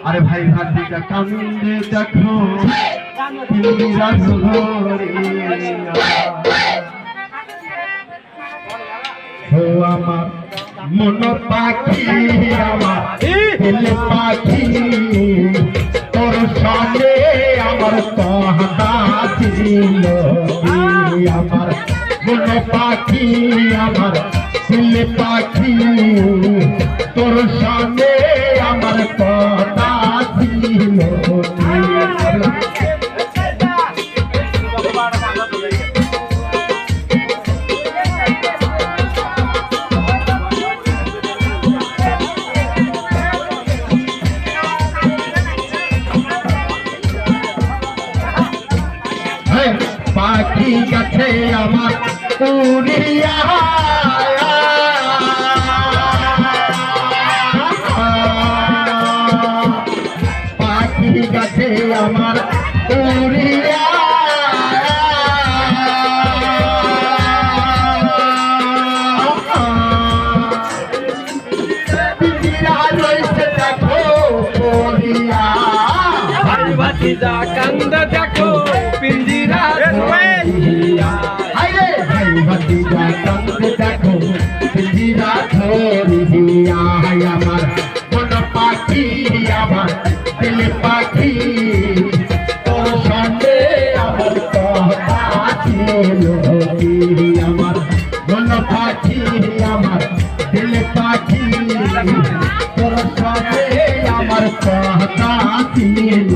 আরে ভাই ভাতিজা কান্দে দেখো পিঞ্জিরা ধরিয়া ও আমার মন পাখি আমার দিল পাখি তোর সঙ্গে আমার কথা ছিল আমার মন পাখি আমার দিল পাখি তোর সঙ্গে আমার কথা ছিল পাখি গাছে আমার উড়িয়া পাখি গাছে আমার উড়িয়া পিঞ্জিরা রয়েছে দেখো পড়িয়া ভাতিজা কান্দ দেখো পিঞ্জিরা ভাতিজা কান্দে দেখো পিঞ্জিরা ধরিয়া আমার মন পাখি আমার দিল পাখি তোর সঙ্গে আমার কথা ছিল আমার মন পাখি আমার দিল পাখি তোর সঙ্গে আমার কথা ছিল